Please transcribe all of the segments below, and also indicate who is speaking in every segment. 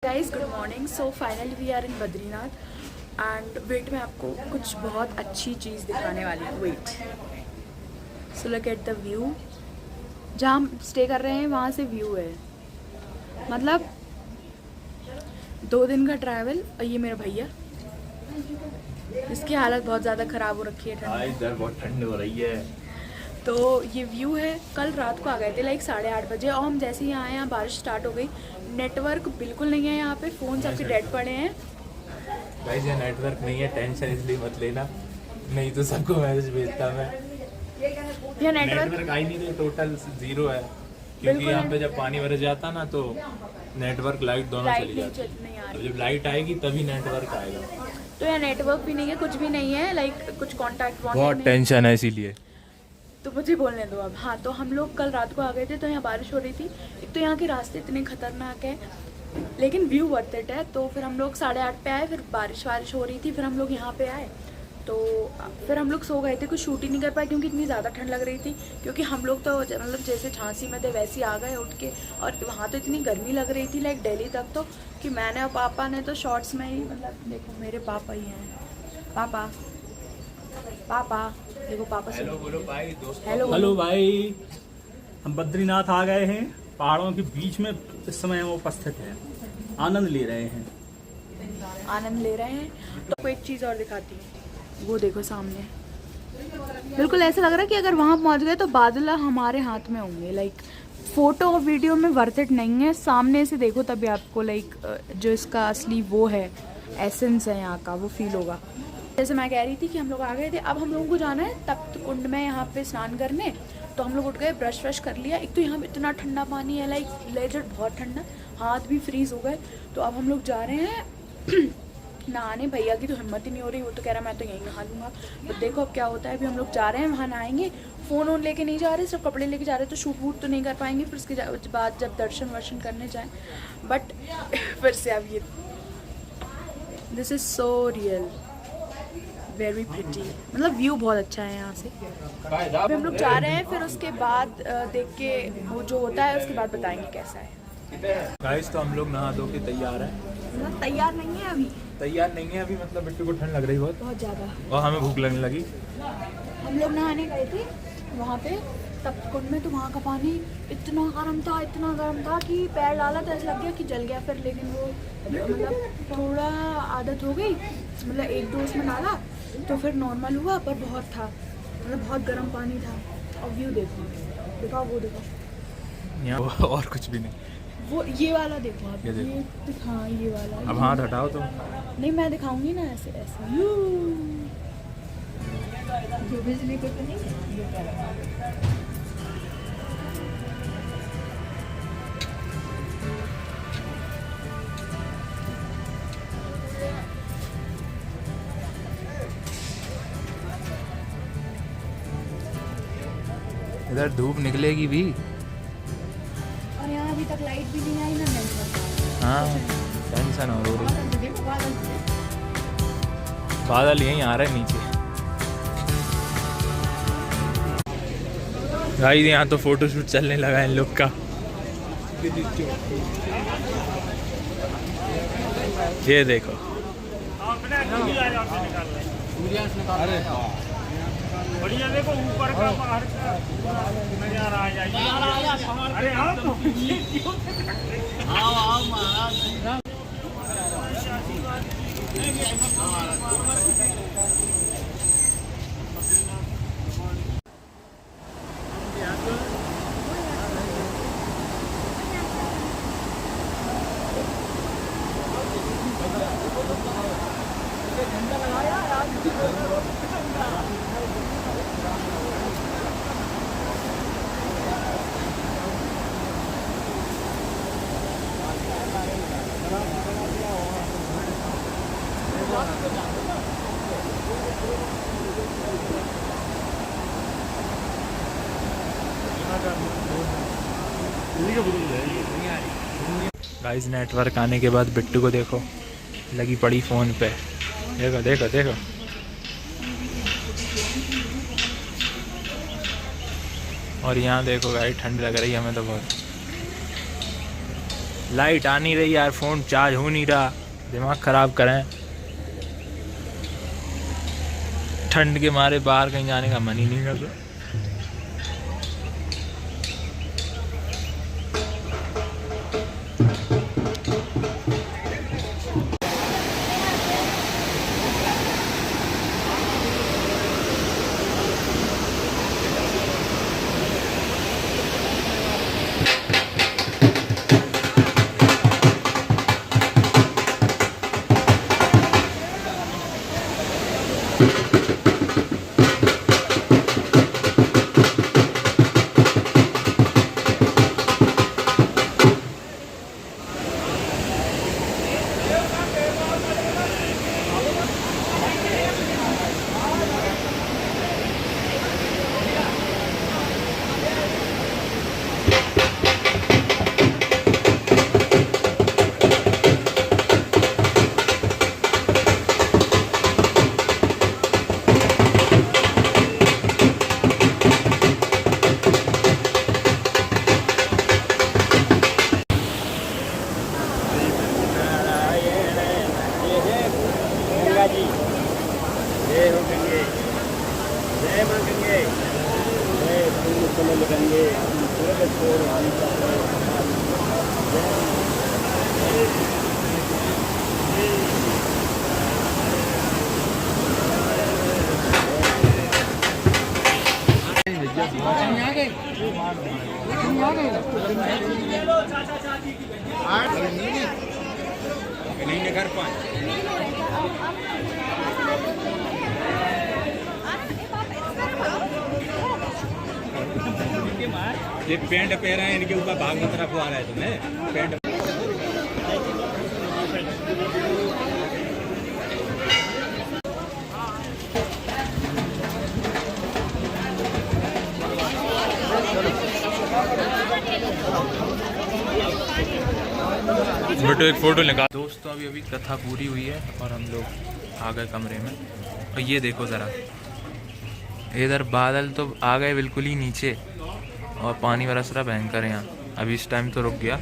Speaker 1: Guys good morning. So finally we are in Badrinath and wait मैं आपको कुछ बहुत अच्छी चीज़ दिखाने वाली हूँ। Wait, so look at the view. जहाँ हम स्टे कर रहे हैं वहाँ से व्यू है, मतलब 2 दिन का ट्रैवल। और ये मेरा भैया, इसकी हालत बहुत ज़्यादा ख़राब हो रखी है ठंड।
Speaker 2: इधर बहुत ठंड हो रही है।
Speaker 1: तो ये व्यू है। कल रात को आ गए थे लाइक 8:30 बजे, और हम जैसे ही आए यहाँ बारिश स्टार्ट हो गई। नेटवर्क बिल्कुल नहीं है यहाँ पे, फ़ोन सबके डेड पड़े हैं।
Speaker 2: गाइस ये नेटवर्क नहीं है, टेंशन इसलिए मत लेना, नहीं तो सबको मैसेज भेजता मैं।
Speaker 1: यहाँ
Speaker 2: नेटवर्क आई नहीं, तो टोटल 0 है, क्योंकि यहाँ पे जब पानी भर जाता ना तो नेटवर्क लाइट दोनों चली जाती है। तो जब लाइट आएगी तभी नेटवर्क आएगा।
Speaker 1: तो यहाँ नेटवर्क भी नहीं है, कुछ भी नहीं है, लाइक कुछ कॉन्टैक्ट
Speaker 2: बहुत टेंशन है इसीलिए।
Speaker 1: तो मुझे बोलने दो अब। हाँ, तो हम लोग कल रात को आ गए थे, तो यहाँ बारिश हो रही थी। एक तो यहाँ के रास्ते इतने खतरनाक है, लेकिन व्यू वर्थ इट है। तो फिर हम लोग 8:30 पे आए, फिर बारिश हो रही थी, फिर हम लोग यहाँ पे आए। तो फिर हम लोग सो गए थे, कुछ शूट ही नहीं कर पाए क्योंकि इतनी ज़्यादा ठंड लग रही थी। क्योंकि हम लोग तो मतलब जैसे झांसी में थे वैसे ही आ गए उठ के, और वहाँ तो इतनी गर्मी लग रही थी लाइक दिल्ली तक, तो कि मैंने और पापा ने तो शॉर्ट्स में ही, मतलब देखो मेरे पापा ही हैं। पापा पापा देखो, पापा से
Speaker 2: हेलो बोलो भाई दोस्तों।
Speaker 3: हेलो भाई, हम बद्रीनाथ आ गए हैं। पहाड़ों के बीच में इस समय हम उपस्थित हैं, आनंद ले रहे हैं।
Speaker 1: आनंद ले रहे हैं। तो आपको एक चीज़ और दिखाती हूँ, वो देखो सामने। बिल्कुल ऐसा लग रहा है कि अगर वहाँ पहुँच गए तो बादल हमारे हाथ में होंगे। लाइक फ़ोटो और वीडियो में वर्थ इट नहीं है, सामने से देखो तभी आपको लाइक जो इसका असली वो है, एसेंस है यहाँ का, वो फील होगा। जैसे मैं कह रही थी कि हम लोग आ गए थे, अब हम लोगों को जाना है तप्त कुंड में यहाँ पे स्नान करने। तो हम लोग उठ गए, ब्रश व्रश कर लिया। एक तो यहाँ पे इतना ठंडा पानी है, लाइक लेजर्ड बहुत ठंडा, हाथ भी फ्रीज हो गए। तो अब हम लोग जा रहे हैं नहाने। भैया की तो हिम्मत ही नहीं हो रही, वो तो कह रहा मैं तो यहीं नहा लूँगा। तो देखो अब क्या होता है। अभी हम लोग जा रहे हैं, वहाँ नहाएंगे। फ़ोन वोन लेके नहीं जा रहे, सिर्फ कपड़े लेके जा रहे हैं, तो शूट वूट तो नहीं कर पाएंगे। फिर उसके बाद जब दर्शन वर्शन करने जाएँ, बट फिर से अब ये this is so real, very pretty, मतलब व्यू बहुत अच्छा है यहाँ से। अभी हम लोग जा रहे हैं, फिर उसके बाद देख के वो जो होता है उसके बाद बताएंगे कैसा है।
Speaker 2: गाइस तो हम लोग नहा धो के तैयार हैं।
Speaker 1: मतलब तैयार नहीं है अभी,
Speaker 2: तैयार नहीं है अभी, मतलब बिट्टू को ठंड लग रही
Speaker 1: बहुत ज़्यादा,
Speaker 2: और हमें भूख लगने लगी।
Speaker 1: हम लोग नहाने गए थे वहाँ पे तप्त कुंड में, तो वहाँ का पानी इतना गर्म था कि पैर डाला तो ऐसा लग गया कि जल गया। फिर लेकिन वो मतलब थोड़ा आदत हो गई, मतलब 1-2 उसमें डाला तो फिर नॉर्मल हुआ, पर बहुत था, मतलब बहुत गर्म पानी था। और व्यू देखो, दिखाओ वो देखो,
Speaker 2: यहाँ और कुछ भी नहीं,
Speaker 1: वो ये वाला देखो आप,
Speaker 2: ये देखो।
Speaker 1: ये हाँ ये वाला।
Speaker 2: अब हाथ हटाओ तुम।
Speaker 1: नहीं मैं दिखाऊंगी ना, ऐसे ऐसे जो बिजली को तो नहीं।
Speaker 2: इधर धूप निकलेगी भी।
Speaker 1: और यहाँ अभी तक लाइट भी नहीं आई ना नेटवर्क।
Speaker 2: हाँ टेंशन हो रही।
Speaker 1: बादल देखो,
Speaker 2: बादल यहीं आ रहे हैं नीचे। गाइस यहाँ तो फोटो शूट चलने लगा है इन लोग का। ये देखो,
Speaker 3: बढ़िया देखो ऊपर का बाहर का नजारा आ जाए। अरे आओ महाराज।
Speaker 2: गाइस नेटवर्क आने के बाद बिट्टू को देखो, लगी पड़ी फ़ोन पे। देखो देखो देखो, और यहाँ देखो गाइस ठंड लग रही है हमें तो बहुत। लाइट आ नहीं रही यार, फ़ोन चार्ज हो नहीं रहा, दिमाग ख़राब करें। ठंड के मारे बाहर कहीं जाने का मन ही नहीं करता।
Speaker 3: ये पेंट पहना है, इनके ऊपर भाग की तरफ आ रहा है तुम्हें पेंट।
Speaker 2: बेटो एक फ़ोटो लगा। दोस्तों अभी अभी कथा पूरी हुई है और हम लोग आ गए कमरे में। और ये देखो ज़रा, इधर बादल तो आ गए बिल्कुल ही नीचे और पानी बरस रहा भयंकर है यहाँ। अभी इस टाइम तो रुक गया,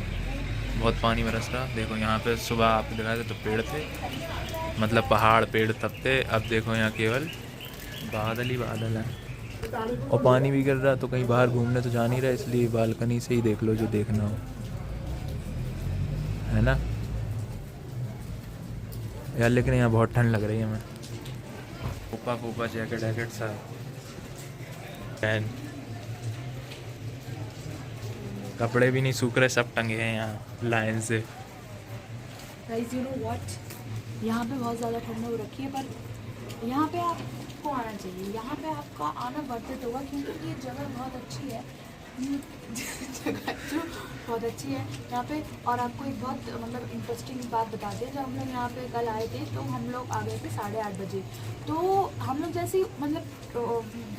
Speaker 2: बहुत पानी बरस रहा। देखो यहाँ पे सुबह आपको दिखाए थे तो पेड़ थे, मतलब पहाड़ पेड़ तब थे। अब देखो यहाँ केवल बादल ही बादल है और पानी भी गिर रहा। तो कहीं बाहर घूमने तो जा नहीं रहा, इसलिए बालकनी से ही देख लो जो देखना हो, है ना यार। लेकिन यहाँ बहुत ठंड लग रही है। मैं फूफा फूफा जैकेट वैकेट सा पहन, कपड़े भी नहीं सूख रहे, सब टंगे हैं यहाँ लाइन से।
Speaker 1: गाइस यू नो व्हाट, यहाँ पे बहुत ज़्यादा ठंड हो रखी है, पर यहाँ पे आपको आना चाहिए। यहाँ पे आपका आना वर्थ होगा क्योंकि ये जगह बहुत अच्छी है। जगह जो बहुत अच्छी है यहाँ पे। और आपको एक बहुत मतलब इंटरेस्टिंग बात बताते हैं, जब हम लोग यहाँ पे कल आए थे तो हम लोग आ गए थे 8:30 बजे। तो हम लोग जैसे ही मतलब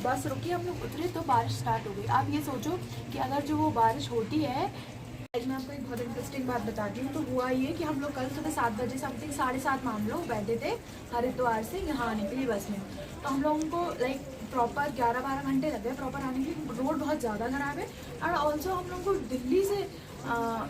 Speaker 1: बस रुकी, हम लोग उतरे तो बारिश स्टार्ट हो गई। आप ये सोचो कि अगर जो वो बारिश होती है, मैं आपको एक बहुत इंटरेस्टिंग बात बताती हूँ। तो हुआ ये कि हम लोग कल सुबह 7 बजे समथिंग 7:30 में हम लोग बैठे थे हरिद्वार से यहाँ आने के लिए बस में। तो हम लोगों को लाइक प्रॉपर 11-12 घंटे लगे प्रॉपर आने के लिए। रोड बहुत ज़्यादा ख़राब है। और ऑल्सो हम लोग को दिल्ली से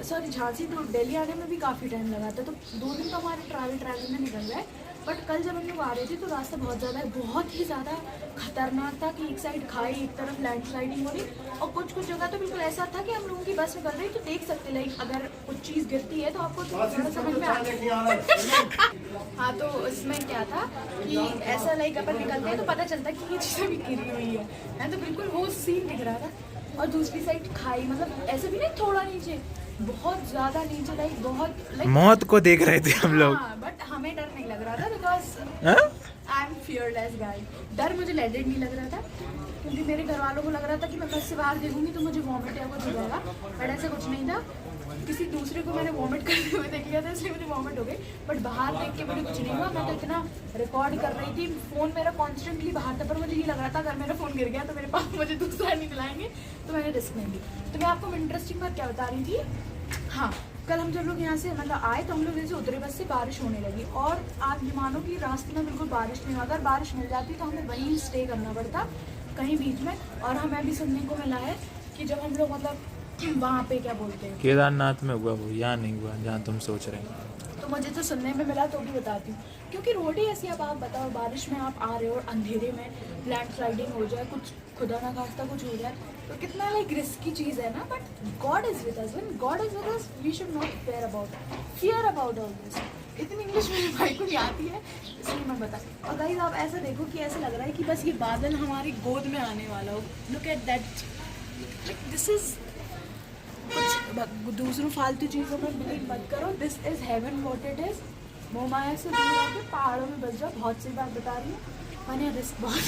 Speaker 1: सॉरी झांसी टू दिल्ली आने में भी काफ़ी टाइम लगा था। तो 2 दिन तो हमारे ट्रैवल में निकल गए। बट कल जब हम लोग आ रहे थे तो रास्ता बहुत ही ज़्यादा खतरनाक था कि एक साइड खाई, एक तरफ लैंडस्लाइडिंग हो रही और कुछ जगह तो बिल्कुल ऐसा था कि हम लोगों की बस निकल रही तो देख सकते लाइक अगर कुछ चीज़ गिरती है तो आपको थोड़ा समझ में आ जाएगा। हाँ, तो उसमें क्या था कि ऐसा लाइक अपन निकलते हैं तो पता चलता है कि ये चीज़ें भी गिरी हुई है। तो बिल्कुल वो सीन दिख रहा था। और दूसरी साइड खाई, मतलब ऐसे भी नहीं थोड़ा नीचे, बहुत ज्यादा नीचे लाइक बहुत लाइक
Speaker 2: मौत को देख रहे थे हम लोग।
Speaker 1: बट हमें डर नहीं लग रहा था बिकॉज आई एम फियरलेस गाय। डर मुझे लेजेंड नहीं लग रहा था क्योंकि मेरे घर वालों को लग रहा था कि मैं बस से बाहर देखूंगी तो मुझे वॉमिट या कुछ हो जाएगा। बट ऐसा कुछ नहीं था। किसी दूसरे को मैंने वॉमिट करते हुए देख लिया था इसलिए मुझे वॉमिट हो गई। बट बाहर देख के मुझे कुछ नहीं हुआ। मैं तो इतना रिकॉर्ड कर रही थी, फ़ोन मेरा कॉन्स्टेंटली बाहर था। पर मुझे ये लग रहा था अगर मेरा फ़ोन गिर गया तो मेरे पापा मुझे दूसरा नहीं दिलाएंगे, तो मैंने रिस्क नहीं ली। तो मैं आपको इंटरेस्टिंग बात क्या बता रही थी। हाँ, कल हम जब लोग यहाँ से मतलब आए तो हम लोग जैसे उतरे बस से बारिश होने लगी और आप ये मानो कि रास्ते में बिल्कुल बारिश नहीं हुआ। अगर बारिश मिल जाती तो हमें वहीं स्टे करना पड़ता कहीं बीच में। और हमें भी सुनने को मिला है कि जब हम लोग मतलब वहाँ पे क्या बोलते हैं,
Speaker 2: केदारनाथ में हुआ वो, यहाँ नहीं हुआ जहाँ तुम सोच रहे हो।
Speaker 1: तो मुझे तो सुनने में मिला तो भी बताती हूँ, क्योंकि रोड ही ऐसी, अब आप बताओ बारिश में आप आ रहे हो और अंधेरे में लैंड स्लाइडिंग हो जाए, कुछ खुदा ना खास्ता कुछ हो जाए, तो कितना लाइक रिस्की चीज़ है ना। But God is with us, when God is with us we should not fear about all this. इतनी इंग्लिश मेरे भाई को नहीं आती है, इसलिए मैं बता। और गाइस आप ऐसा देखो कि ऐसा लग रहा है कि बस ये बादल हमारी गोद में आने वाला हो। Look at that, like this is, कुछ दूसरों फालतू चीज़ों में बिलीव मत करो। This is heaven what it is. मोह माया से दूर आके पहाड़ों में बस जाओ। बहुत सी बात बता रही हूँ मैंने, रिस्क बहुत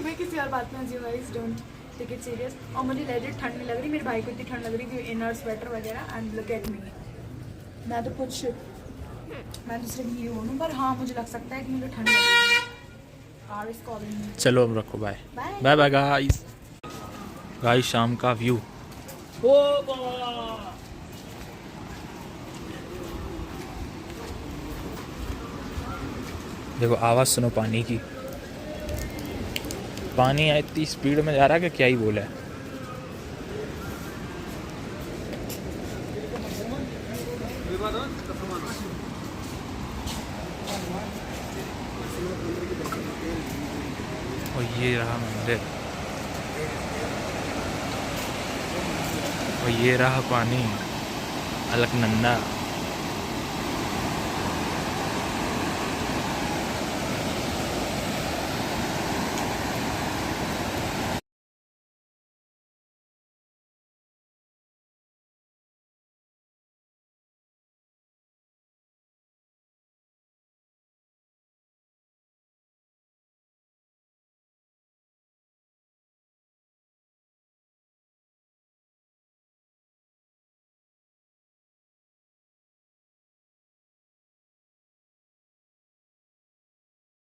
Speaker 1: मैं किसी और बात में हंसी, guys don't take it serious. और मुझे लेजिट ठंड नहीं लग रही, मेरे भाई को इतनी ठंड लग रही थी, इनर स्वेटर वगैरह। एंड लुक एट मी, मैं तो सिर्फ हीरो हूँ, पर हाँ मुझे लग सकता है कि मुझे ठंड लग रही है। Car is calling me.
Speaker 2: चलो अब रखो, bye
Speaker 1: Bye.
Speaker 2: Bye bye guys. Guys शाम का व्यू, देखो आवाज़ सुनो पानी की। पानी इतनी स्पीड में जा रहा है कि क्या ही बोला है। और ये रहा मंदिर, और ये रहा पानी अलकनंदा।